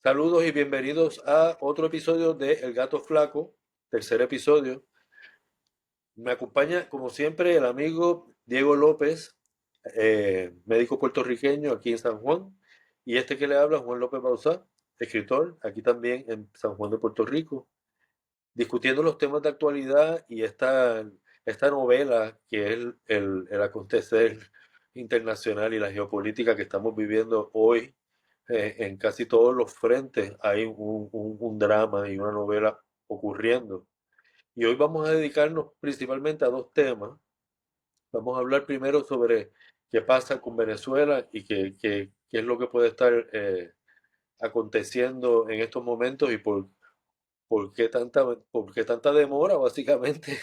Saludos y bienvenidos a otro episodio de El Gato Flaco, tercer episodio. Me acompaña, como siempre, el amigo Diego López, médico puertorriqueño aquí en San Juan, y este que le habla, Juan López Bauzá, escritor, aquí también en San Juan de Puerto Rico, discutiendo los temas de actualidad y esta novela que es el acontecer internacional y la geopolítica que estamos viviendo hoy. En casi todos los frentes hay un drama y una novela ocurriendo. Y hoy vamos a dedicarnos principalmente a dos temas. Vamos a hablar primero sobre qué pasa con Venezuela y qué es lo que puede estar aconteciendo en estos momentos y por qué tanta demora, básicamente,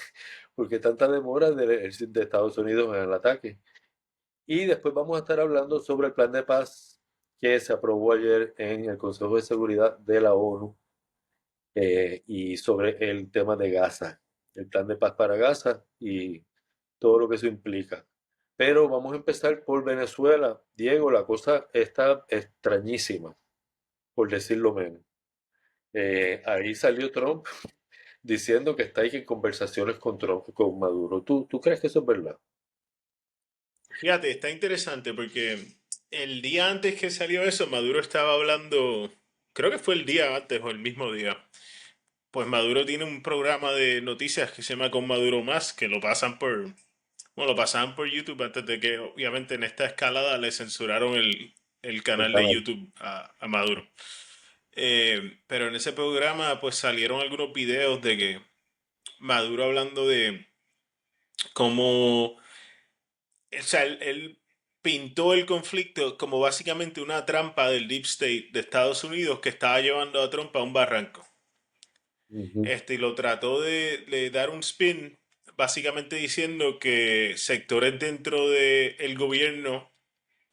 por qué tanta demora de Estados Unidos en el ataque. Y después vamos a estar hablando sobre el plan de paz que se aprobó ayer en el Consejo de Seguridad de la ONU, y sobre el tema de Gaza, el plan de paz para Gaza y todo lo que eso implica. Pero vamos a empezar por Venezuela. Diego, la cosa está extrañísima, por decirlo menos. Ahí salió Trump diciendo que está ahí en conversaciones con Maduro. ¿Tú crees que eso es verdad? Fíjate, está interesante porque el día antes que salió eso, Maduro estaba hablando, creo que fue el día antes o el mismo día. Pues Maduro tiene un programa de noticias que se llama Con Maduro Más, que lo pasan bueno, lo pasaban por YouTube antes de que, obviamente, en esta escalada le censuraron el El canal de canal. YouTube a Maduro. Pero en ese programa, pues salieron algunos videos de que Maduro hablando de cómo o sea, él pintó el conflicto como básicamente una trampa del Deep State de Estados Unidos que estaba llevando a Trump a un barranco. Ujú. Y lo trató de dar un spin, básicamente diciendo que sectores dentro del gobierno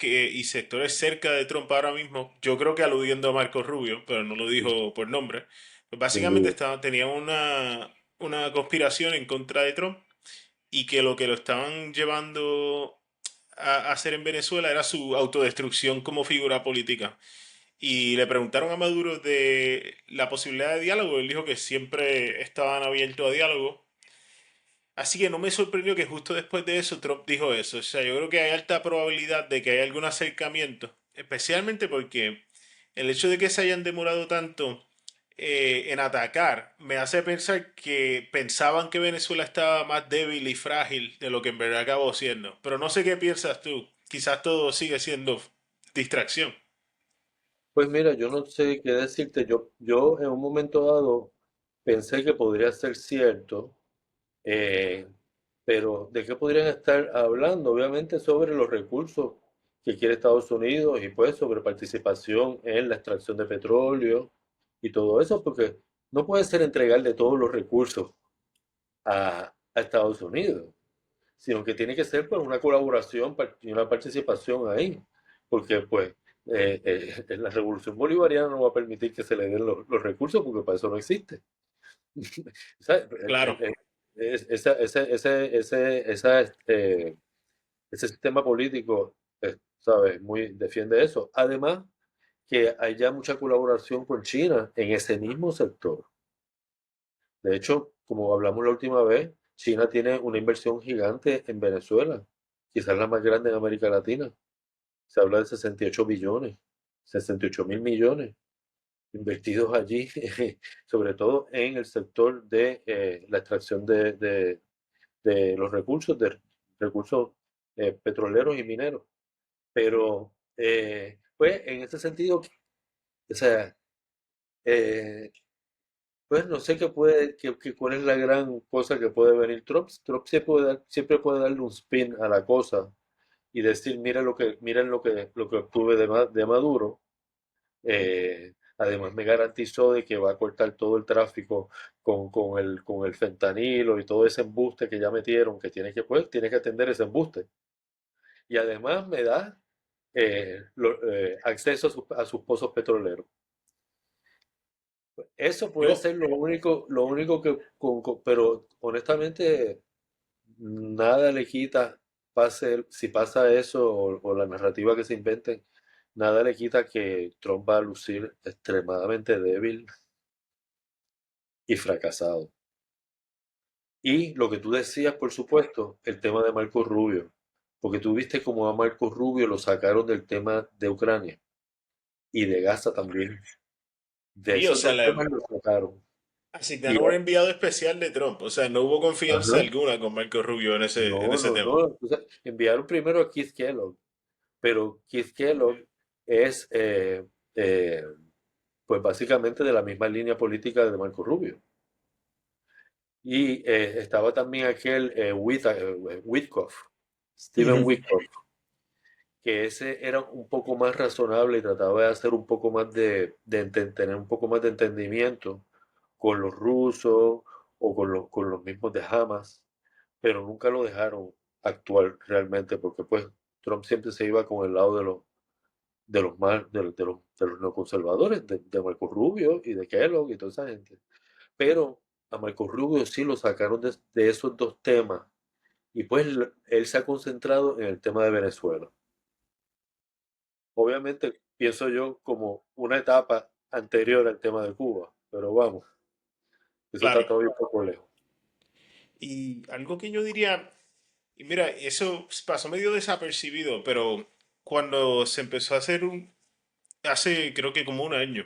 y sectores cerca de Trump ahora mismo, yo creo que aludiendo a Marco Rubio, pero no lo dijo por nombre, pues Sin básicamente duda. tenían una conspiración en contra de Trump y que lo estaban llevando hacer en Venezuela era su autodestrucción como figura política. Y le preguntaron a Maduro de la posibilidad de diálogo. Él dijo que siempre estaban abiertos a diálogo. Así que no me sorprendió que justo después de eso Trump dijo eso. O sea, yo creo que hay alta probabilidad de que haya algún acercamiento. Especialmente porque el hecho de que se hayan demorado tanto en atacar me hace pensar que pensaban que Venezuela estaba más débil y frágil de lo que en verdad acabó siendo. Pero no sé qué piensas tú. Quizás todo sigue siendo distracción. Pues mira, yo no sé qué decirte. Yo en un momento dado pensé que podría ser cierto, eh, pero ¿de qué podrían estar hablando? Obviamente sobre los recursos que quiere Estados Unidos y pues sobre participación en la extracción de petróleo y todo eso, porque no puede ser entregarle todos los recursos a Estados Unidos, sino que tiene que ser pues una colaboración y una participación ahí, porque pues la revolución bolivariana no va a permitir que se le den los recursos porque para eso no existe. O sea, Claro. ese sistema político, ¿sabes? Defiende eso. Además, que hay ya mucha colaboración con China en ese mismo sector. De hecho, como hablamos la última vez, China tiene una inversión gigante en Venezuela, quizás la más grande en América Latina. Se habla de 68 billones, 68.000 millones invertidos allí, sobre todo en el sector de la extracción de los recursos petroleros y mineros. Pero, pues, en ese sentido, o sea, eh, pues no sé cuál es la gran cosa que puede venir Trump. Trump siempre puede darle un spin a la cosa y decir, miren lo que obtuve de Maduro. Además me garantizó de que va a cortar todo el tráfico con el fentanilo y todo ese embuste que ya metieron, que tiene que atender ese embuste. Y además me da acceso a sus pozos petroleros. Eso puede Yo, ser lo único pero honestamente nada le quita, si pasa eso o la narrativa que se inventen, nada le quita que Trump va a lucir extremadamente débil y fracasado. Y lo que tú decías, por supuesto, el tema de Marco Rubio, porque tú viste cómo a Marco Rubio lo sacaron del tema de Ucrania y de Gaza también. De Sí, o esos sea, dos le temas lo sacaron. Y, asignaron un enviado especial de Trump. O sea, no hubo confianza ajá, alguna con Marco Rubio en no, ese no, tema. no. O sea, enviaron primero a Keith Kellogg, pero Keith Kellogg es, eh, pues básicamente de la misma línea política de Marco Rubio. Y estaba también aquel Witkoff, Steven Ujú. Witkoff, que ese era un poco más razonable y trataba de hacer un poco más tener un poco más de entendimiento con los rusos o con los mismos de Hamas, pero nunca lo dejaron actuar realmente porque pues Trump siempre se iba con el lado de los más, de los neoconservadores, de Marco Rubio y de Kellogg y toda esa gente. Pero a Marco Rubio sí lo sacaron de esos dos temas y pues él se ha concentrado en el tema de Venezuela. Obviamente pienso yo como una etapa anterior al tema de Cuba, pero vamos, eso está Claro. todavía un poco lejos. Y algo que yo diría, y mira, eso pasó medio desapercibido, pero cuando se empezó a hacer hace creo que como un año,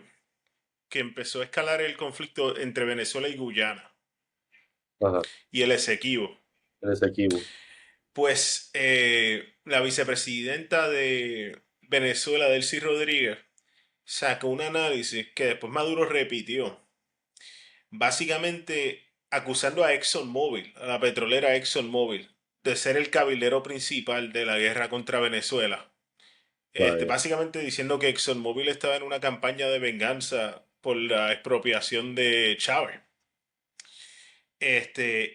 que empezó a escalar el conflicto entre Venezuela y Guyana Ajá, y el Esequibo, en ese equipo. pues la vicepresidenta de Venezuela, Delcy Rodríguez, sacó un análisis que después Maduro repitió, básicamente acusando a ExxonMobil, a la petrolera ExxonMobil, de ser el cabildero principal de la guerra contra Venezuela. Vaya, Básicamente diciendo que ExxonMobil estaba en una campaña de venganza por la expropiación de Chávez.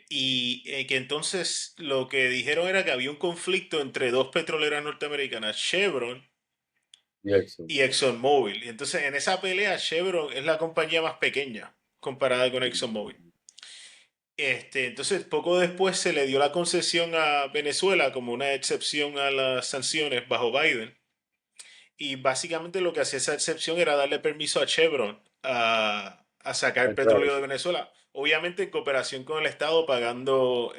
Y que entonces lo que dijeron era que había un conflicto entre dos petroleras norteamericanas, Chevron Jackson. y ExxonMobil. Y entonces en esa pelea Chevron es la compañía más pequeña comparada con ExxonMobil. Entonces poco después se le dio la concesión a Venezuela como una excepción a las sanciones bajo Biden. Y básicamente lo que hacía esa excepción era darle permiso a Chevron a sacar Entrar. petróleo de Venezuela. Obviamente en cooperación con el Estado pagando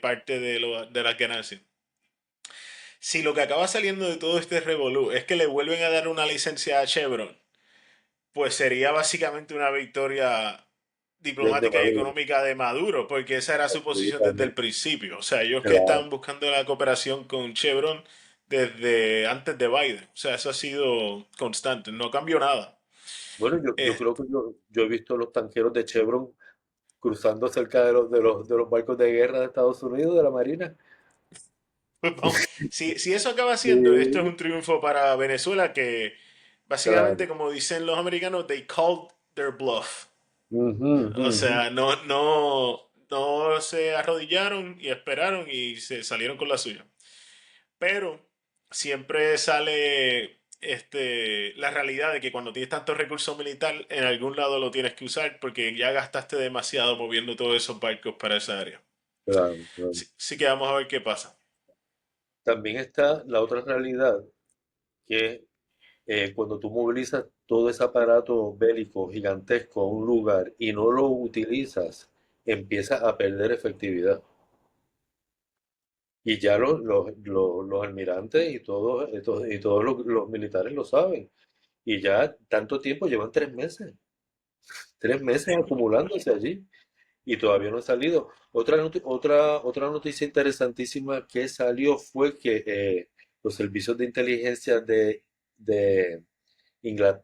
parte de las ganancias. Si lo que acaba saliendo de todo este revolú es que le vuelven a dar una licencia a Chevron, pues sería básicamente una victoria De diplomática y Maduro. económica de Maduro, porque esa era su posición desde el Absolutamente. principio. O sea, ellos que Claro. están buscando la cooperación con Chevron desde antes de Biden. O sea, eso ha sido constante, no cambió nada. Bueno, yo Eh, creo que yo he visto los tanqueros de Chevron cruzando cerca de los barcos de guerra de Estados Unidos, de la Marina. pues vamos, si eso acaba siendo, esto es Sí, un triunfo para Venezuela que básicamente, claro. como dicen los americanos, they called their bluff. Ujú, O ujú. sea, no se arrodillaron y esperaron y se salieron con la suya. Pero siempre sale la realidad de que cuando tienes tanto recurso militar, en algún lado lo tienes que usar porque ya gastaste demasiado moviendo todos esos barcos para esa área. Claro, claro. Sí que vamos a ver qué pasa. También está la otra realidad que cuando tú movilizas todo ese aparato bélico gigantesco a un lugar y no lo utilizas, empieza a perder efectividad. Y ya los almirantes y todos los militares lo saben. Y ya tanto tiempo, llevan 3 meses, 3 meses acumulándose allí y todavía no ha salido. Otra noticia interesantísima que salió fue que los servicios de inteligencia de, de Gran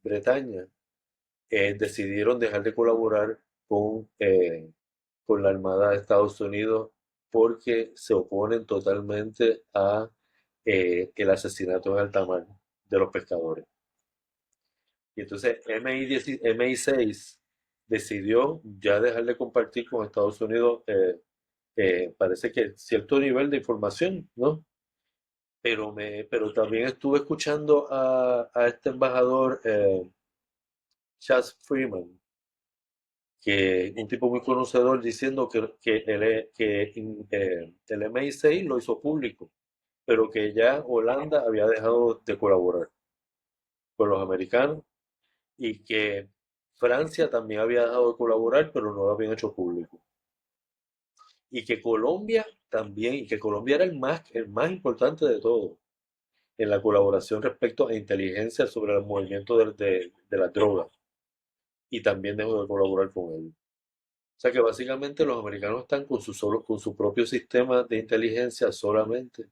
Bretaña decidieron dejar de colaborar con la Armada de Estados Unidos porque se oponen totalmente a el asesinato en alta mar de los pescadores. Y entonces MI6 decidió ya dejar de compartir con Estados Unidos, parece que cierto nivel de información, ¿no? Pero también estuve escuchando a este embajador, Chas Freeman, que un tipo muy conocedor diciendo que el MI6 lo hizo público pero que ya Holanda había dejado de colaborar con los americanos y que Francia también había dejado de colaborar, pero no lo habían hecho público. Y que Colombia también, y que Colombia era el más importante de todo en la colaboración respecto a inteligencia sobre el movimiento de las drogas, y también dejó de colaborar con él. O sea que básicamente los americanos están con su propio sistema de inteligencia solamente.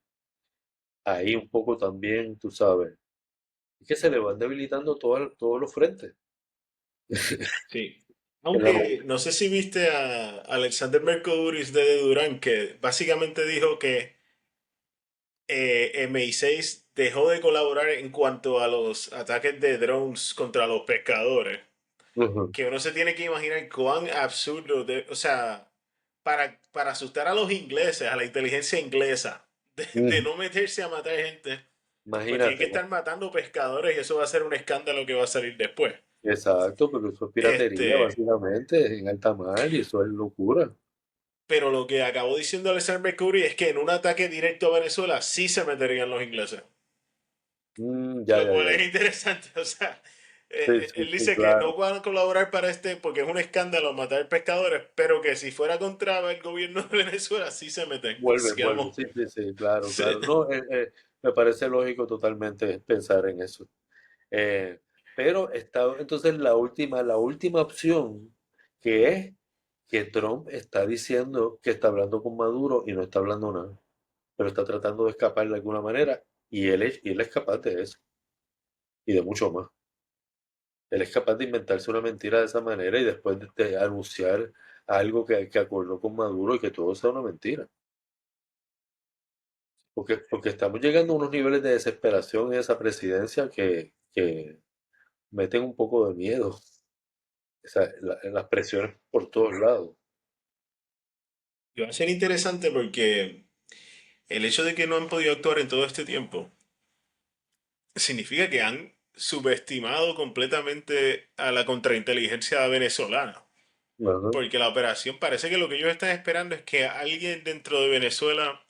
Ahí un poco también, tú sabes, es que se le van debilitando todos los frentes. Sí. En la- Aunque no sé si viste a Alexander Mercouris de Durán, que básicamente dijo que MI6 dejó de colaborar en cuanto a los ataques de drones contra los pescadores. Ujú, Que uno se tiene que imaginar cuán absurdo, o sea, para asustar a los ingleses, a la inteligencia inglesa, de ujú. no meterse a matar gente, pues tienen Imagínate, que estar matando pescadores y eso va a ser un escándalo que va a salir después. exacto, porque eso es piratería Este, básicamente en alta mar y eso es locura. pero lo que acabó diciendo Alexander Mercury es que en un ataque directo a Venezuela sí se meterían los ingleses. Ya, Lo ya, cual ya. es interesante, o sea, Sí, sí, él sí, dice que no claro. van a colaborar para porque es un escándalo matar pescadores, pero que si fuera contra el gobierno de Venezuela sí se meten. Vuelve, Así que vuelve. vamos. Sí, sí, sí, claro, Sí. claro. No, me parece lógico totalmente pensar en eso. Eh, pero está entonces la última opción, que es que Trump está diciendo que está hablando con Maduro y no está hablando nada, pero está tratando de escapar de alguna manera, y él es capaz de eso y de mucho más. Él es capaz de inventarse una mentira de esa manera y después de anunciar algo que acordó con Maduro y que todo sea una mentira. Porque estamos llegando a unos niveles de desesperación en esa presidencia que meten un poco de miedo. Las presiones por todos lados. Y va a ser interesante porque el hecho de que no han podido actuar en todo este tiempo significa que han subestimado completamente a la contrainteligencia venezolana. Ajá, Porque la operación parece que lo que ellos están esperando es que alguien dentro de Venezuela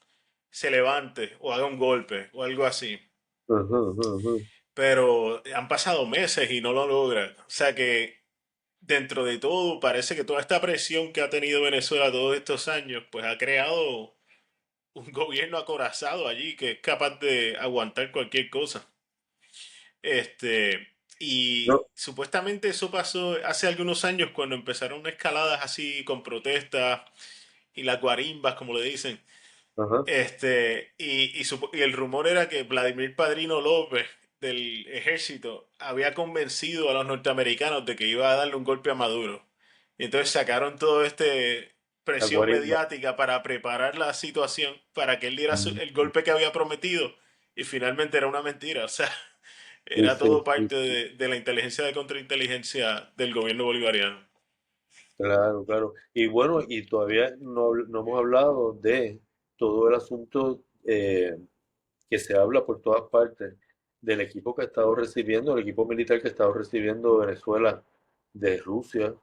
se levante o haga un golpe o algo así. ajá, ajá, ajá. Pero han pasado meses y no lo logran. O sea que dentro de todo parece que toda esta presión que ha tenido Venezuela todos estos años pues ha creado un gobierno acorazado allí que es capaz de aguantar cualquier cosa. Este, y No, supuestamente eso pasó hace algunos años cuando empezaron escaladas así con protestas y las guarimbas, como le dicen. ajá, Y el rumor era que Vladimir Padrino López del ejército había convencido a los norteamericanos de que iba a darle un golpe a Maduro. Y entonces sacaron todo este la presión guarimba. mediática para preparar la situación para que él diera Mm, el golpe que había prometido y finalmente era una mentira. O sea, sí, era sí, todo sí, parte sí. de la inteligencia de contrainteligencia del gobierno bolivariano. Claro, claro. Y bueno, y todavía no hemos hablado de todo el asunto que se habla por todas partes del equipo que ha estado recibiendo, el equipo militar que ha estado recibiendo Venezuela de Rusia,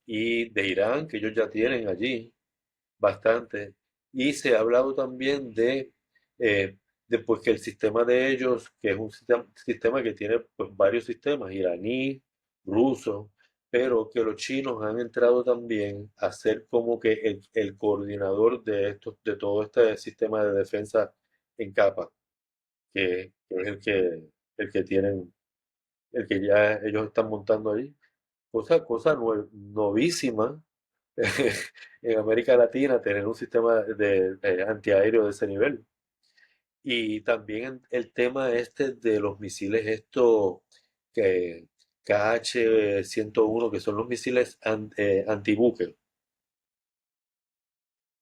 y de Irán, que ellos ya tienen allí bastante. Y se ha hablado también eh, de pues, que el sistema de ellos, que es un sistema que tiene pues, varios sistemas, iraní, ruso, pero que los chinos han entrado también a ser como que el coordinador de todo este sistema de defensa en capa, que es el que tienen, el que ya ellos están montando ahí. Cosa novísima en América Latina, tener un sistema de antiaéreo de ese nivel. Y también el tema este de los misiles estos que KH-101, que son los misiles antibuque,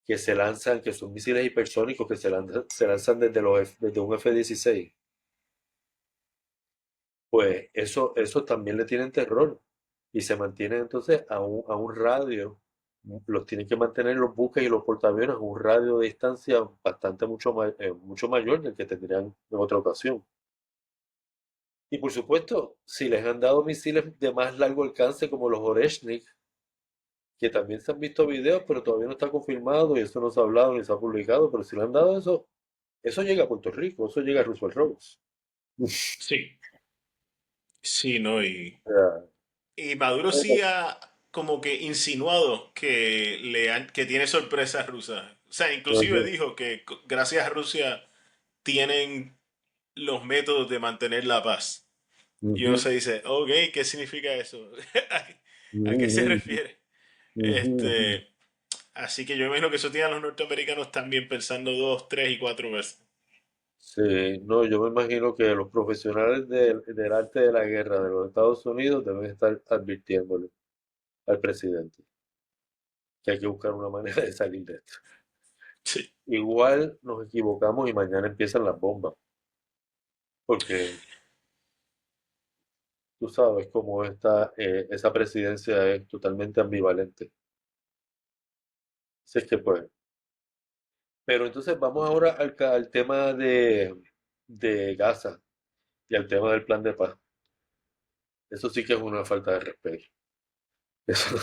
que se lanzan, que son misiles hipersónicos que se lanzan desde un F-16. Pues eso también le tienen terror y se mantienen entonces a un radio, los tienen que mantener los buques y los portaaviones a un radio de distancia bastante mucho mayor del que tendrían en otra ocasión. Y por supuesto, si les han dado misiles de más largo alcance como los Oreshnik, que también se han visto videos, pero todavía no está confirmado y eso no se ha hablado ni se ha publicado, pero si le han dado eso, Eso llega a Puerto Rico, eso llega a Roosevelt Roads. Sí, sí, ¿no? O sea, Y Maduro sí ha como que insinuado que, que tiene sorpresas rusas. O sea, inclusive ujú, dijo que gracias a Rusia tienen los métodos de mantener la paz. Y uno ujú, se dice, ok, ¿qué significa eso? ¿A qué se ujú, refiere? ujú, ujú. Así que yo imagino que eso tiene a los norteamericanos también pensando dos, tres y cuatro veces. Sí, no, yo me imagino que los profesionales del arte de la guerra de los Estados Unidos deben estar advirtiéndole al presidente que hay que buscar una manera de salir de esto. Sí. Igual nos equivocamos y mañana empiezan las bombas, porque tú sabes cómo esa presidencia es totalmente ambivalente. Si es que puede. Pero entonces vamos ahora al tema de Gaza y al tema del plan de paz. Eso sí que es una falta de respeto. Eso,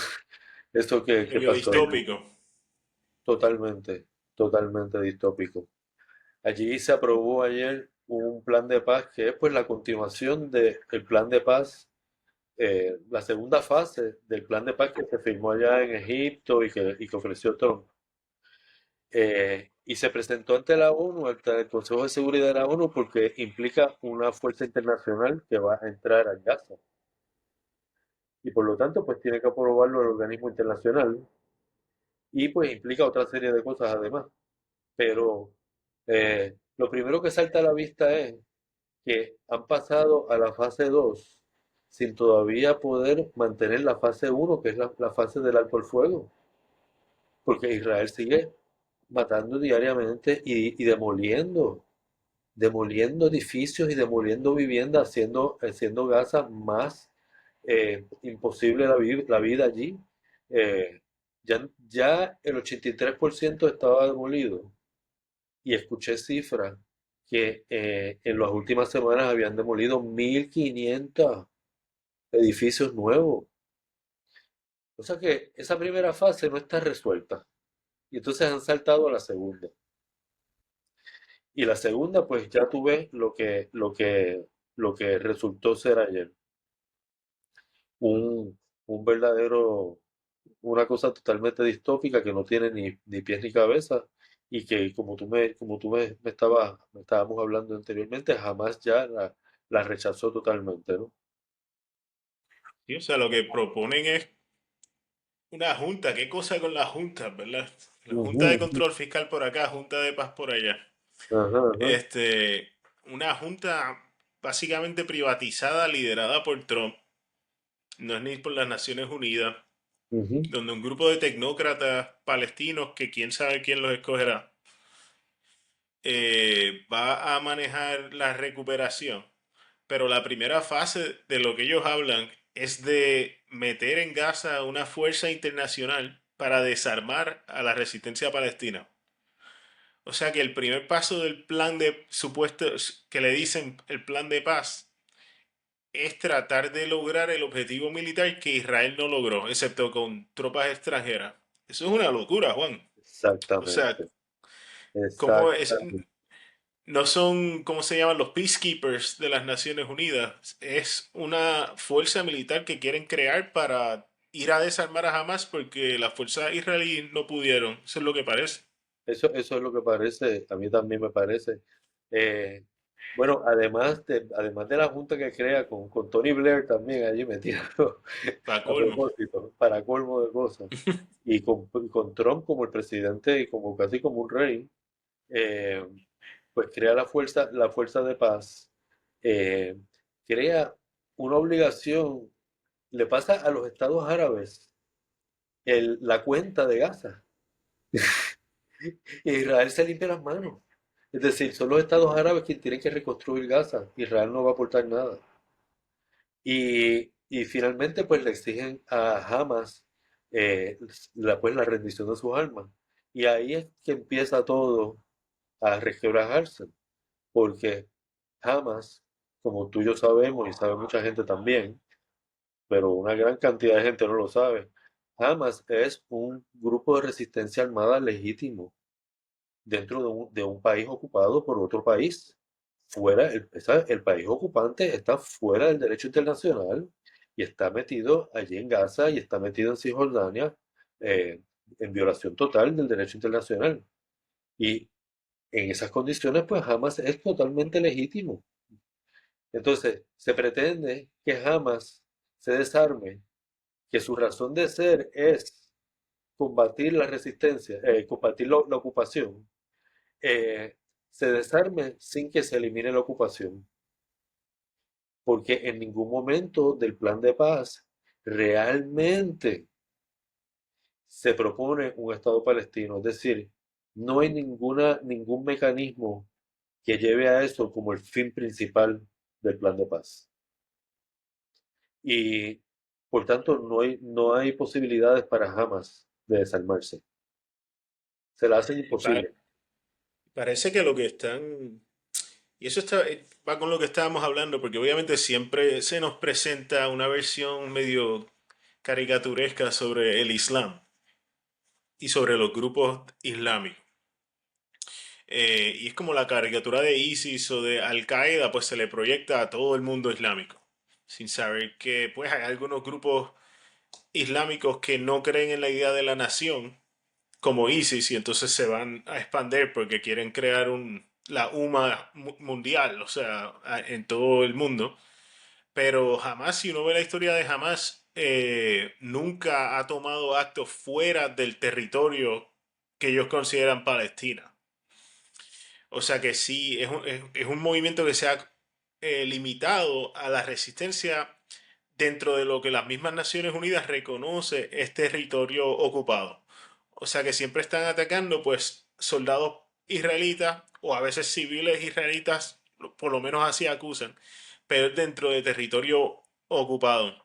eso que Medio pasó allí, distópico. totalmente, totalmente distópico. Allí se aprobó ayer un plan de paz que es pues la continuación del plan de paz, la segunda fase del plan de paz que se firmó allá en Egipto y que ofreció Trump. Y se presentó ante la ONU, ante el Consejo de Seguridad de la ONU, porque implica una fuerza internacional que va a entrar a Gaza. Y por lo tanto, pues tiene que aprobarlo el organismo internacional y pues implica otra serie de cosas además. Pero lo primero que salta a la vista es que han pasado a la fase 2 sin todavía poder mantener la fase uno, que es la fase del alto el fuego, porque Israel sigue matando diariamente y demoliendo edificios y demoliendo viviendas, haciendo Gaza más imposible la vida allí. Ya el 83% estaba demolido y escuché cifras que en las últimas semanas habían demolido 1.500 edificios nuevos. O sea que esa primera fase no está resuelta y entonces han saltado a la segunda. Y la segunda, pues ya tú ves lo que resultó ser ayer. Un, un verdadero, una cosa totalmente distópica que no tiene ni pies ni cabeza y que como tú me estábamos hablando anteriormente, jamás ya la rechazó totalmente, ¿no? Sí, o sea, lo que proponen es una junta. ¿Qué cosa con la junta, verdad? La Ujú, Junta de ujú. Control Fiscal por acá, Junta de Paz por allá. Ajá, ajá. Una junta básicamente privatizada, liderada por Trump, no es ni por las Naciones Unidas, Ujú, donde un grupo de tecnócratas palestinos, que quién sabe quién los escogerá, va a manejar la recuperación. Pero la primera fase de lo que ellos hablan es de meter en Gaza una fuerza internacional para desarmar a la resistencia palestina. O sea que el primer paso del plan de supuesto que le dicen el plan de paz es tratar de lograr el objetivo militar que Israel no logró, excepto con tropas extranjeras. Eso es una locura, Juan. O sea, exactamente, ¿cómo es? exactamente. No son, ¿cómo se llaman? Los peacekeepers de las Naciones Unidas. Es una fuerza militar que quieren crear para ir a desarmar a Hamas porque las fuerzas israelíes no pudieron. Eso es lo que parece. Eso es lo que parece, a mí también me parece. Eh, bueno, además de la junta que crea con Tony Blair también allí metido Para a colmo. propósito, para colmo de cosas, y con Trump como el presidente y como casi como un rey, eh, pues crea la fuerza de paz, eh, crea una obligación, le pasa a los estados árabes la cuenta de Gaza. Israel se limpia las manos. Es decir, son los estados árabes quienes tienen que reconstruir Gaza. Israel no va a aportar nada. Y finalmente, pues le exigen a Hamas pues, la rendición de sus armas. Y ahí es que empieza todo a resquebrajarse, porque Hamas, como tú y yo sabemos, y sabe mucha gente también, pero una gran cantidad de gente no lo sabe, Hamas es un grupo de resistencia armada legítimo. dentro de un país ocupado por otro país. El país ocupante está fuera del derecho internacional y está metido allí en Gaza y está metido en Cisjordania, eh, en violación total del derecho internacional. Y en esas condiciones, pues Hamas es totalmente legítimo. Entonces, se pretende que Hamas se desarme, que su razón de ser es combatir la resistencia, combatir la ocupación, eh, se desarme sin que se elimine la ocupación, porque en ningún momento del plan de paz realmente se propone un Estado palestino. Es decir, no hay ningún mecanismo que lleve a eso como el fin principal del plan de paz. Y por tanto no hay posibilidades para Hamas de desarmarse. Se la hacen Pa- imposible. Parece que lo que están... Y eso está, va con lo que estábamos hablando, porque obviamente siempre se nos presenta una versión medio caricaturesca sobre el Islam y sobre los grupos islámicos. Y es como la caricatura de ISIS o de Al Qaeda, pues se le proyecta a todo el mundo islámico, sin saber que pues hay algunos grupos islámicos que no creen en la idea de la nación, como ISIS, y entonces se van a expandir porque quieren crear la UMA mundial, o sea, en todo el mundo. Pero jamás, si uno ve la historia de Hamas, nunca ha tomado actos fuera del territorio que ellos consideran Palestina. O sea que sí, es un movimiento que se ha limitado a la resistencia dentro de lo que las mismas Naciones Unidas reconoce es territorio ocupado. O sea que siempre están atacando pues soldados israelitas o a veces civiles israelitas, por lo menos así acusan, pero es dentro de territorio ocupado.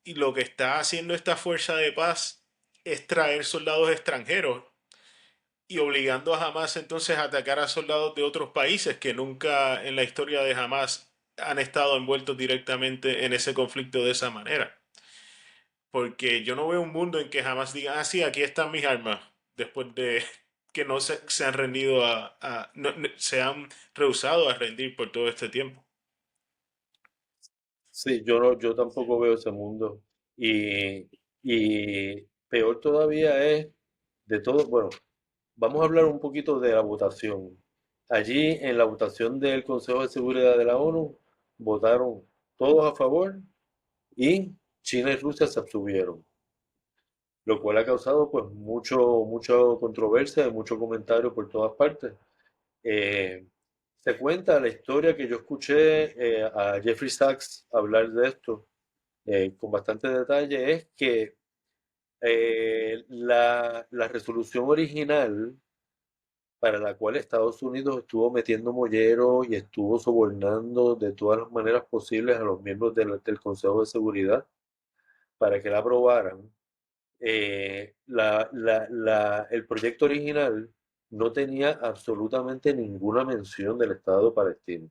Y lo que está haciendo esta fuerza de paz es traer soldados extranjeros y obligando a Hamas entonces a atacar a soldados de otros países que nunca en la historia de Hamas han estado envueltos directamente en ese conflicto de esa manera. Porque yo no veo un mundo en que jamás digan, ah, sí, aquí están mis armas, después de que no se han rendido se han rehusado a rendir por todo este tiempo. Sí, yo tampoco veo ese mundo. Y peor todavía es de todo, bueno, vamos a hablar un poquito de la votación. Allí en la votación del Consejo de Seguridad de la ONU votaron todos a favor y China y Rusia se abstuvieron, lo cual ha causado pues mucha controversia y mucho comentario por todas partes. Eh, Se cuenta la historia que yo escuché a Jeffrey Sachs hablar de esto con bastante detalle, es que la resolución original para la cual Estados Unidos estuvo metiendo molleros y estuvo sobornando de todas las maneras posibles a los miembros del Consejo de Seguridad para que la aprobaran, el proyecto original no tenía absolutamente ninguna mención del Estado palestino.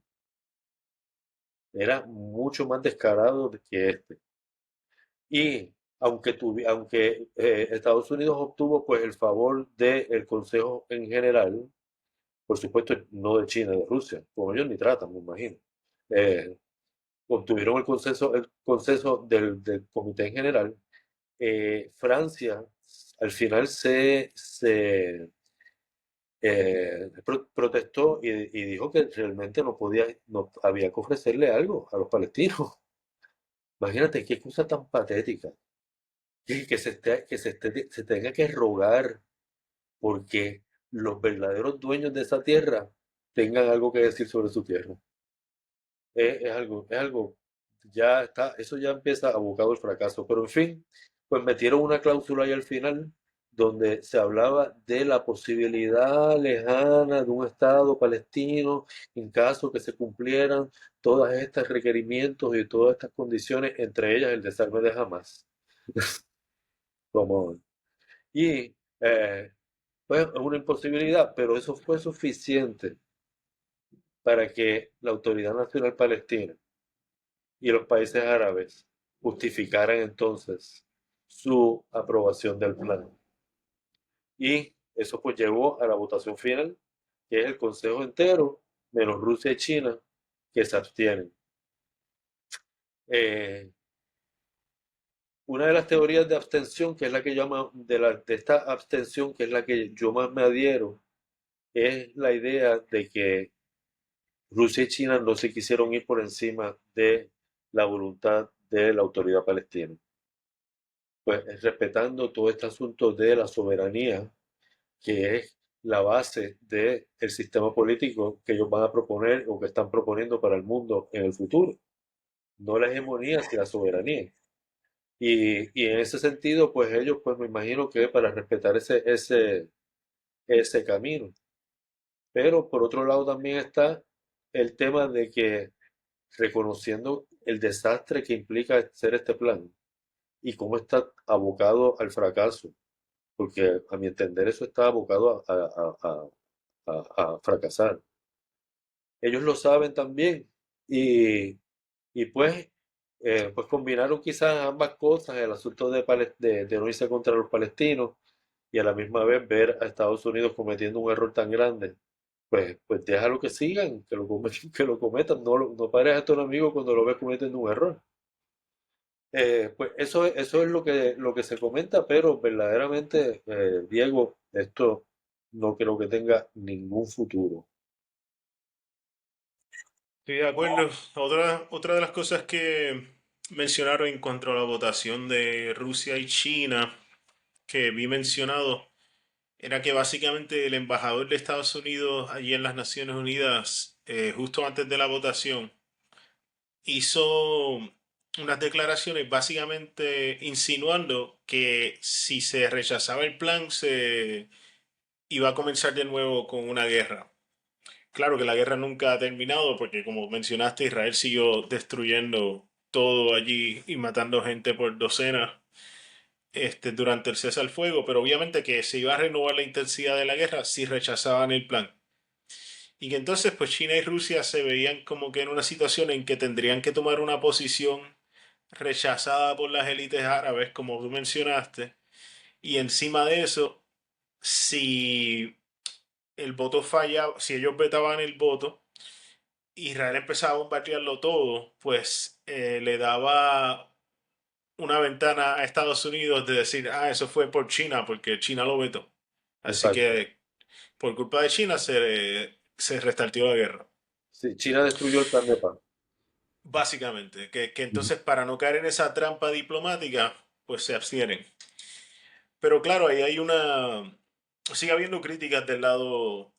Era mucho más descarado que este. Y aunque Estados Unidos obtuvo pues el favor del Consejo en general, por supuesto no de China, de Rusia, como ellos ni tratan, me imagino. eh, Obtuvieron el consenso del Comité en general. Francia al final protestó y dijo que realmente no había que ofrecerle algo a los palestinos. Imagínate qué cosa tan patética. Que se tenga que rogar porque los verdaderos dueños de esa tierra tengan algo que decir sobre su tierra. Es algo, ya está, eso ya empieza abocado al fracaso. Pero en fin, pues metieron una cláusula ahí al final donde se hablaba de la posibilidad lejana de un Estado palestino en caso que se cumplieran todos estos requerimientos y todas estas condiciones, entre ellas el desarme de Hamas. Como, y pues es una imposibilidad, pero eso fue suficiente para que la Autoridad Nacional Palestina y los países árabes justificaran entonces su aprobación del plan. Y eso pues llevó a la votación final. que es el Consejo entero, menos Rusia y China, que se abstienen. Eh, una de las teorías de abstención, que es la que yo más, de esta abstención, que es la que yo más me adhiero, es la idea de que Rusia y China no se quisieron ir por encima de la voluntad de la autoridad palestina. Pues respetando todo este asunto de la soberanía, que es la base del sistema político que ellos van a proponer o que están proponiendo para el mundo en el futuro. No la hegemonía, sino la soberanía. Y en ese sentido, pues ellos, pues me imagino que para respetar ese camino. Pero por otro lado también está el tema de que reconociendo el desastre que implica hacer este plan y cómo está abocado al fracaso, porque a mi entender eso está abocado a fracasar. Ellos lo saben también y, y pues combinaron quizás ambas cosas, el asunto de no irse contra los palestinos y a la misma vez ver a Estados Unidos cometiendo un error tan grande. Pues déjalo que sigan, que lo cometan, que lo cometan, no pares a tu enemigo cuando lo ves cometiendo un error. Pues eso es lo que se comenta, pero verdaderamente, Diego, esto no creo que tenga ningún futuro. Estoy de acuerdo. Otra de las cosas que mencionaron en cuanto a la votación de Rusia y China, que vi mencionado, era que básicamente el embajador de Estados Unidos allí en las Naciones Unidas, justo antes de la votación, hizo unas declaraciones básicamente insinuando que si se rechazaba el plan, se iba a comenzar de nuevo con una guerra. Claro que la guerra nunca ha terminado porque, como mencionaste, Israel siguió destruyendo todo allí y matando gente por docenas durante el cese al fuego, pero obviamente que se iba a renovar la intensidad de la guerra si rechazaban el plan. Y que entonces pues China y Rusia se veían como que en una situación en que tendrían que tomar una posición rechazada por las élites árabes, como tú mencionaste, y encima de eso, si el voto fallaba, si ellos vetaban el voto, Israel empezaba a bombardearlo todo, pues le daba una ventana a Estados Unidos de decir, ah, eso fue por China, porque China lo vetó. Así Exacto. que por culpa de China se restartió la guerra. Sí, China destruyó el plan de paz. Básicamente, que Ujú. entonces para no caer en esa trampa diplomática, pues se abstienen. Pero claro, ahí hay una... Sigue habiendo críticas del lado,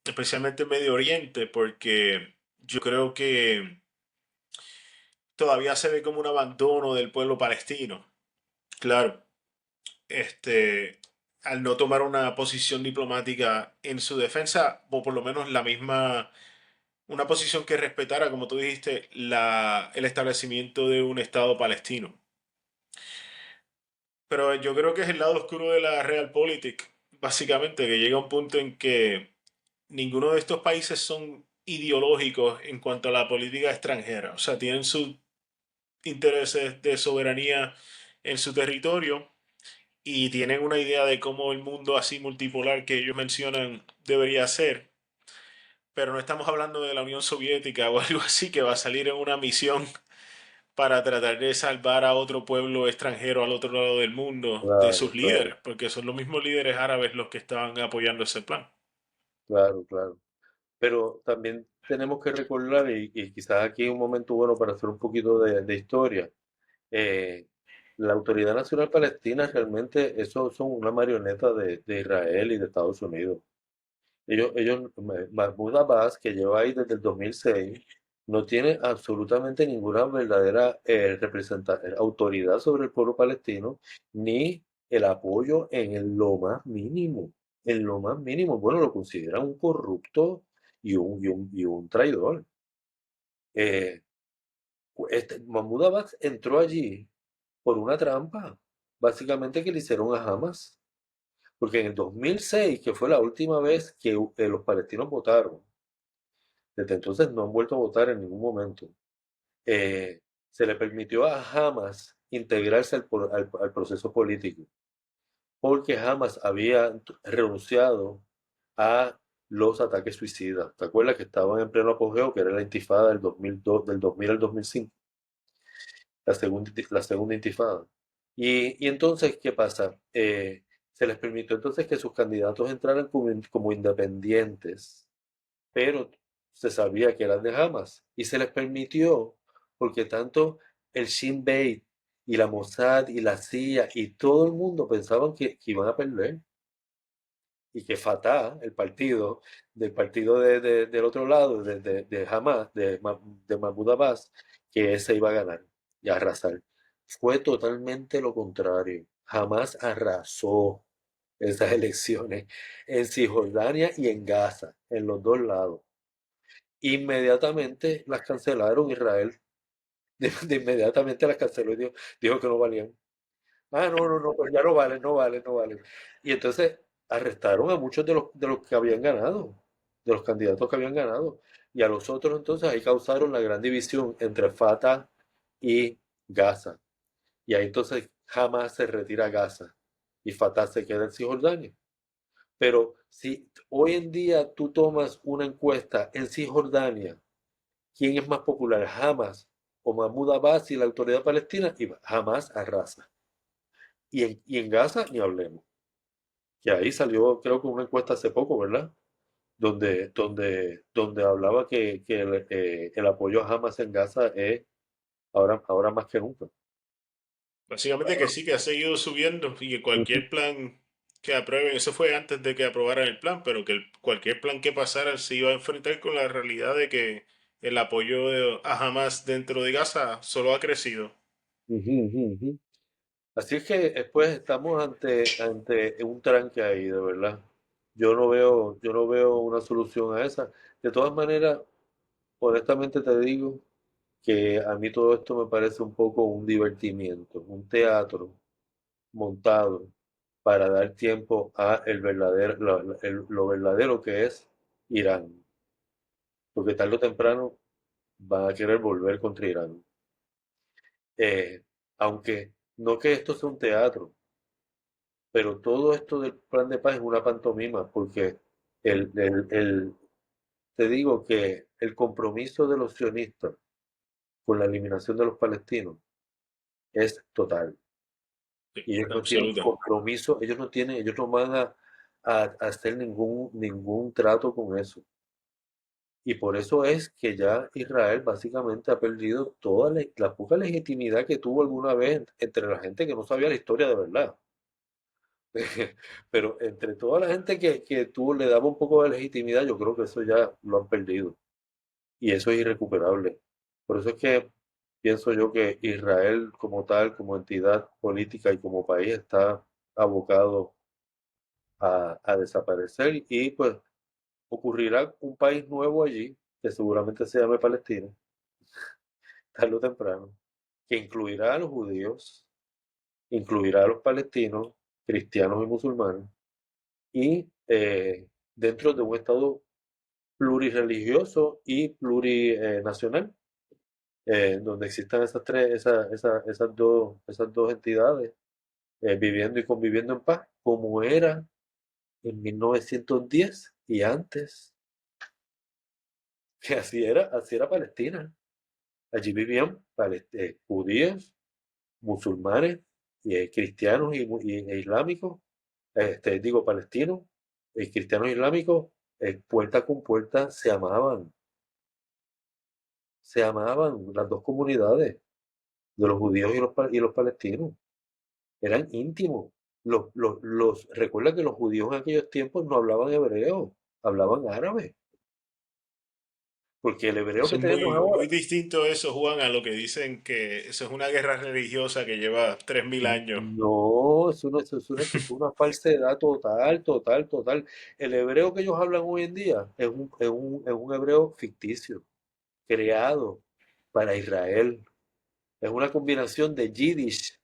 especialmente en Medio Oriente, porque yo creo que todavía se ve como un abandono del pueblo palestino. Claro, este, al no tomar una posición diplomática en su defensa, o por lo menos la misma, una posición que respetara, como tú dijiste, el establecimiento de un Estado palestino. Pero yo creo que es el lado oscuro de la realpolitik, básicamente, que llega un punto en que ninguno de estos países son ideológicos en cuanto a la política extranjera. O sea, tienen sus intereses de soberanía en su territorio y tienen una idea de cómo el mundo así multipolar que ellos mencionan debería ser. Pero no estamos hablando de la Unión Soviética o algo así que va a salir en una misión para tratar de salvar a otro pueblo extranjero al otro lado del mundo de Claro, sus claro, líderes, porque son los mismos líderes árabes los que estaban apoyando ese plan. claro, claro. Pero también tenemos que recordar, y quizás aquí es un momento bueno para hacer un poquito de historia. eh, la Autoridad Nacional Palestina realmente eso son una marioneta de Israel y de Estados Unidos. Mahmoud Abbas, que lleva ahí desde el 2006, no tiene absolutamente ninguna verdadera autoridad sobre el pueblo palestino, ni el apoyo lo más mínimo. En lo más mínimo, bueno, lo consideran un corrupto y un traidor. Eh, Mahmoud Abbas entró allí por una trampa, básicamente que le hicieron a Hamas. Porque en el 2006, que fue la última vez que los palestinos votaron, desde entonces no han vuelto a votar en ningún momento, eh, se le permitió a Hamas integrarse al proceso político, porque Hamas había renunciado a los ataques suicidas. ¿Te acuerdas que estaban en pleno apogeo, que era la intifada del 2002, del 2000 al 2005, la segunda intifada? Y entonces, ¿qué pasa? Se les permitió entonces que sus candidatos entraran como independientes, pero se sabía que eran de Hamas. Y se les permitió porque tanto el Sinn Féin y la Mossad y la CIA y todo el mundo pensaban que iban a perder y que Fatah, el partido, del partido del otro lado, de Hamas, de Mahmoud Abbas, que ese iba a ganar y a arrasar. Fue totalmente lo contrario. Hamas arrasó esas elecciones en Cisjordania y en Gaza, en los dos lados. Inmediatamente las cancelaron Israel. De inmediatamente las canceló y dijo que no valían. Ah, no, no, no, pues ya no valen, no valen, no valen. Y entonces arrestaron a muchos de los que habían ganado, de los candidatos que habían ganado. Y a los otros entonces ahí causaron la gran división entre Fatah y Gaza. Y ahí entonces Hamas se retira a Gaza y Fatah se queda en Cisjordania. Pero si hoy en día tú tomas una encuesta en Cisjordania, ¿quién es más popular, Hamas o Mahmoud Abbas y la autoridad palestina? Y Hamas arrasa. Y en Gaza ni hablemos. Que ahí salió, creo que una encuesta hace poco, ¿verdad? Donde hablaba que el apoyo a Hamas en Gaza es ahora más que nunca. Básicamente que sí, que ha seguido subiendo y que Ujú, cualquier plan que aprueben, eso fue antes de que aprobaran el plan, pero que cualquier plan que pasara se iba a enfrentar con la realidad de que el apoyo a Hamas dentro de Gaza solo ha crecido. ujú, ujú, ujú. Así es que después estamos ante un tranque ahí, de verdad. Yo no veo una solución a esa. De todas maneras, honestamente te digo que a mí todo esto me parece un poco un divertimiento, un teatro montado para dar tiempo a lo verdadero que es Irán. Porque tarde o temprano van a querer volver contra Irán. Eh, Aunque no que esto sea un teatro, pero todo esto del plan de paz es una pantomima, porque te digo que el compromiso de los sionistas con la eliminación de los palestinos es total. Sí, Y ellos no tienen absoluta. compromiso, ellos no van a hacer ningún trato con eso. Y por eso es que ya Israel básicamente ha perdido toda la poca legitimidad que tuvo alguna vez entre la gente que no sabía la historia de verdad. Pero entre toda la gente que tuvo, le daba un poco de legitimidad, yo creo que eso ya lo han perdido. Y eso es irrecuperable. Por eso es que pienso yo que Israel como tal, como entidad política y como país está abocado a desaparecer y pues ocurrirá un país nuevo allí, que seguramente se llame Palestina, tarde o temprano, que incluirá a los judíos, incluirá a los palestinos, cristianos y musulmanes, y dentro de un Estado plurireligioso y plurinacional, donde existan esas dos entidades viviendo y conviviendo en paz, como era en 1910 y antes, que así era Palestina. Allí vivían judíos, musulmanes, y, cristianos e islámicos, digo palestinos, cristianos e islámicos, puerta con puerta se amaban las dos comunidades, de los judíos y los palestinos, eran íntimos. Recuerda que los judíos en aquellos tiempos no hablaban hebreo, hablaban árabe, porque el hebreo Eso que es tenemos muy, ahora, muy distinto eso, Juan, a lo que dicen que eso es una guerra religiosa que lleva 3000 años. no, es una falsedad total, total, total. El hebreo que ellos hablan hoy en día es un hebreo ficticio, creado para Israel. Es una combinación de Yiddish,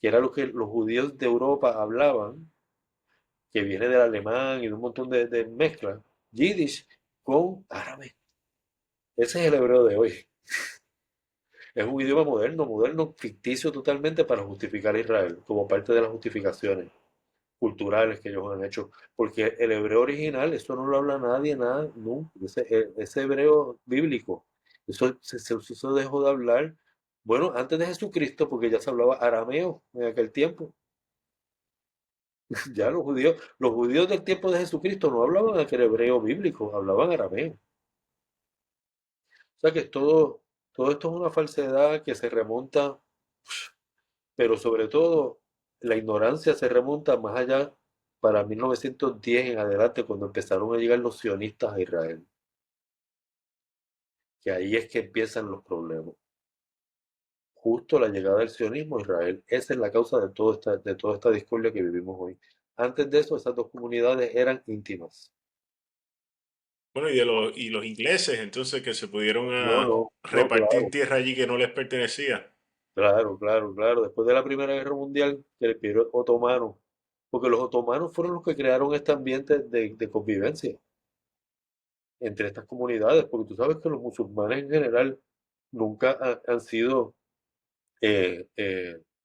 que era lo que los judíos de Europa hablaban, que viene del alemán y de un montón de mezclas, Yiddish con árabe. Ese es el hebreo de hoy. Es un idioma moderno, moderno, ficticio totalmente para justificar a Israel, como parte de las justificaciones. culturales que ellos han hecho, porque el hebreo original, eso no lo habla nadie, nada, nunca, ese hebreo bíblico, eso dejó de hablar, bueno, antes de Jesucristo, porque ya se hablaba arameo en aquel tiempo, ya los judíos del tiempo de Jesucristo no hablaban aquel hebreo bíblico, hablaban arameo. O sea que todo esto es una falsedad que se remonta, pero sobre todo la ignorancia se remonta más allá para 1910 en adelante, cuando empezaron a llegar los sionistas a Israel, que ahí es que empiezan los problemas. Justo la llegada del sionismo a Israel, esa es la causa de toda esta discordia que vivimos hoy. Antes de eso, esas dos comunidades eran íntimas. Bueno, y los ingleses, entonces, que se pudieron No, a no, no, repartir claro, tierra allí que no les pertenecía. claro, claro, claro. Después de la Primera Guerra Mundial, que el Imperio Otomano, porque los otomanos fueron los que crearon este ambiente de convivencia entre estas comunidades, porque tú sabes que los musulmanes en general nunca han sido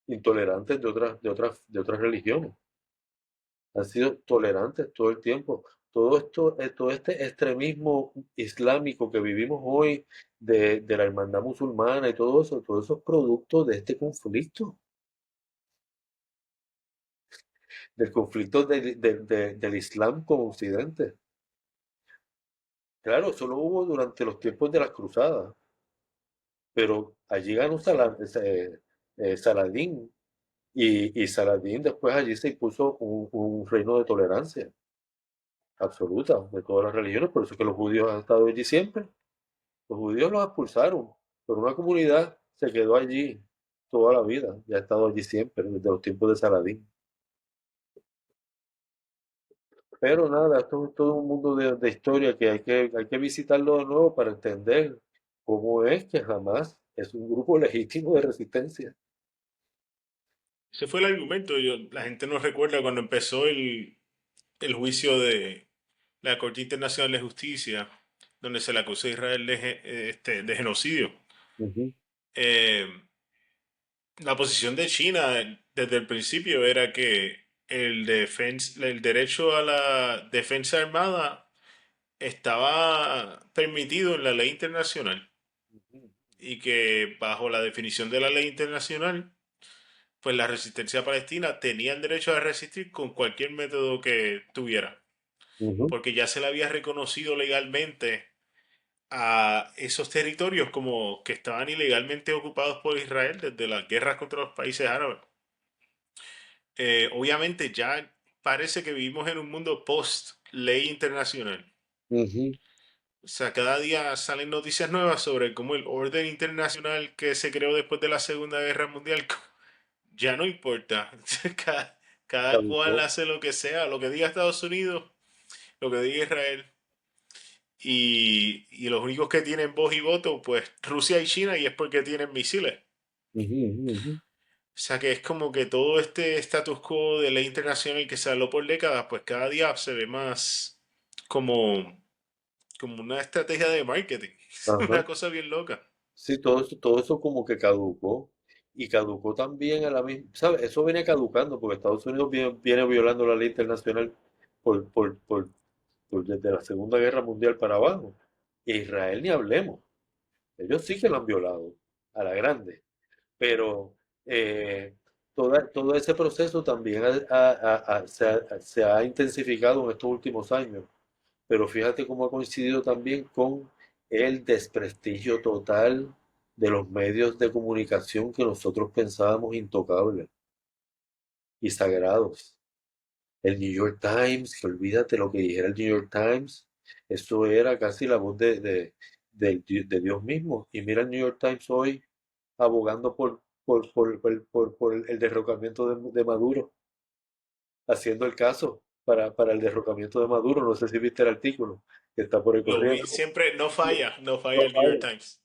intolerantes de otras religiones, han sido tolerantes todo el tiempo. Todo esto, todo este extremismo islámico que vivimos hoy de la hermandad musulmana y todo eso es producto de este conflicto, del conflicto del Islam con Occidente. Claro, eso lo hubo durante los tiempos de las cruzadas, pero allí ganó Saladín y Saladín después allí se impuso un reino de tolerancia absoluta de todas las religiones, por eso es que los judíos han estado allí siempre. Los judíos los expulsaron, pero una comunidad se quedó allí toda la vida y ha estado allí siempre, desde los tiempos de Saladín. Pero nada, esto es todo un mundo de historia que hay que visitarlo de nuevo para entender cómo es que jamás es un grupo legítimo de resistencia. Ese fue el argumento. La gente no recuerda cuando empezó el juicio de la Corte Internacional de Justicia, donde se le acusó a Israel de genocidio. Ujú, Eh, la posición de China desde el principio era que el derecho a la defensa armada estaba permitido en la ley internacional ujú, y que bajo la definición de la ley internacional, pues la resistencia palestina tenía el derecho a resistir con cualquier método que tuviera, ujú, porque ya se le había reconocido legalmente a esos territorios como que estaban ilegalmente ocupados por Israel desde las guerras contra los países árabes. Obviamente ya parece que vivimos en un mundo post ley internacional. ujú, O sea, cada día salen noticias nuevas sobre cómo el orden internacional que se creó después de la Segunda Guerra Mundial ya no importa. Cada, cada cual caducó. hace lo que sea, lo que diga Estados Unidos, lo que diga Israel. Y los únicos que tienen voz y voto, pues Rusia y China, y es porque tienen misiles. Ujú, ujú, O sea que es como que todo este status quo de ley internacional que se habló por décadas, pues cada día se ve más como, como una estrategia de marketing. ajá. Una cosa bien loca. Sí, todo eso como que caducó. Y caducó también a la misma, ¿sabes? Eso viene caducando porque Estados Unidos viene violando la ley internacional desde la Segunda Guerra Mundial para abajo. E Israel ni hablemos. Ellos sí que lo han violado a la grande. Pero todo ese proceso también se ha intensificado en estos últimos años. Pero fíjate cómo ha coincidido también con el desprestigio total de los medios de comunicación que nosotros pensábamos intocables y sagrados. El New York Times, que olvídate lo que dijera el New York Times, eso era casi la voz de Dios mismo. Y mira el New York Times hoy abogando por el derrocamiento de Maduro, haciendo el caso para el derrocamiento de Maduro. No sé si viste el artículo que está por ahí Lo vi, corriendo. siempre no falla No el New York falla. Times.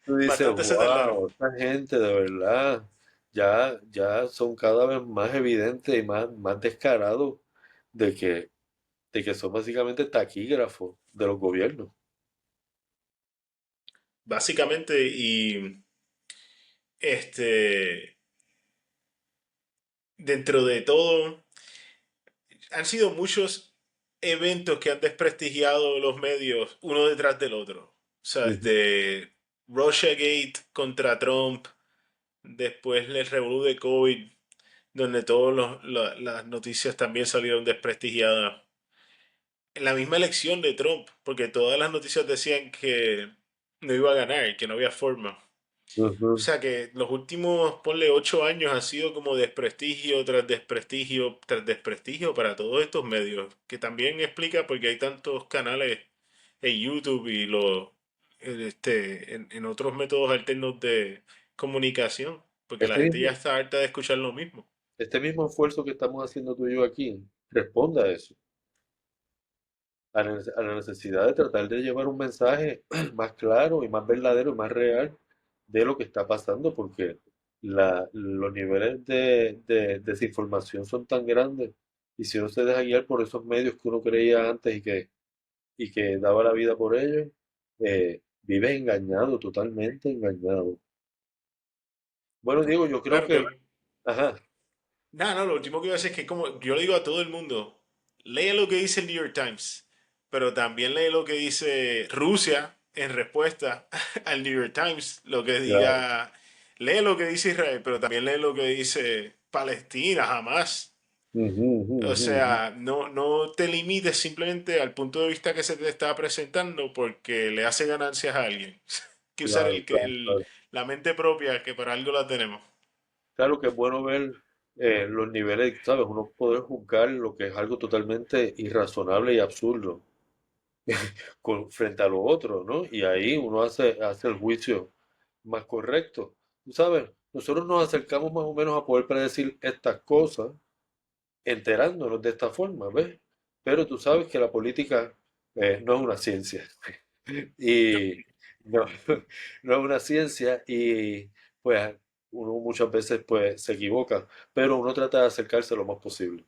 Tú dices, Bastante se tardaron. wow, esta gente de verdad ya son cada vez más evidentes y más descarados de de que son básicamente taquígrafos de los gobiernos. Básicamente, y este, dentro de todo. han sido muchos eventos que han desprestigiado los medios uno detrás del otro. O sea, Ujú, desde Russiagate contra Trump, después el revolú de COVID, donde todas las noticias también salieron desprestigiadas. En la misma elección de Trump, porque todas las noticias decían que no iba a ganar, que no había forma. O ujú. sea que los últimos, ponle 8 años, ha sido como desprestigio tras desprestigio tras desprestigio para todos estos medios, que también explica por qué hay tantos canales en YouTube y en otros métodos alternos de comunicación, porque la Este gente ya mismo, está harta de escuchar lo mismo. este mismo esfuerzo que estamos haciendo tú y yo aquí responde a eso, a la necesidad de tratar de llevar un mensaje más claro y más verdadero y más real de lo que está pasando, porque los niveles de desinformación son tan grandes y si uno se deja guiar por esos medios que uno creía antes y que daba la vida por ellos, vive engañado, totalmente engañado. Bueno, Diego, yo creo Claro que, que ajá, nada, no, lo último que iba a decir es que como yo le digo a todo el mundo, lee lo que dice el New York Times, pero también lee lo que dice Rusia en respuesta al New York Times, lo que claro. diga, lee lo que dice Israel, pero también lee lo que dice Palestina, jamás. Ujú, ujú, O ujú, ujú. sea, no te limites simplemente al punto de vista que se te está presentando porque le hace ganancias a alguien. Que usar Claro, claro, claro. la mente propia, que para algo la tenemos. Claro que es bueno ver los niveles, ¿sabes? Uno poder juzgar lo que es algo totalmente irrazonable y absurdo frente a lo otro, ¿no? Y ahí uno hace el juicio más correcto. Tú sabes, nosotros nos acercamos más o menos a poder predecir estas cosas enterándonos de esta forma, ¿ves? Pero tú sabes que la política no es una ciencia. Y no, no es una ciencia y pues uno muchas veces pues se equivoca, pero uno trata de acercarse lo más posible.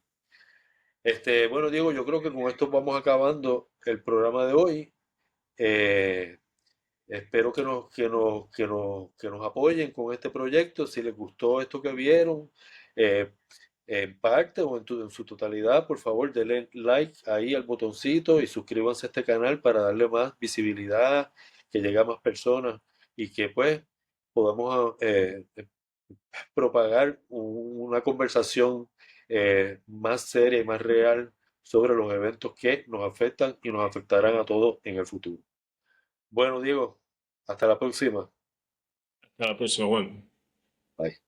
Bueno, Diego, yo creo que con esto vamos acabando el programa de hoy. Eh, Espero que nos apoyen con este proyecto. Si les gustó esto que vieron, eh, en parte o en su totalidad, por favor, denle like ahí al botoncito y suscríbanse a este canal para darle más visibilidad, que llegue a más personas y que pues podamos propagar una conversación más seria y más real sobre los eventos que nos afectan y nos afectarán a todos en el futuro. Bueno, Diego, hasta la próxima. Hasta la próxima, bueno. Bye.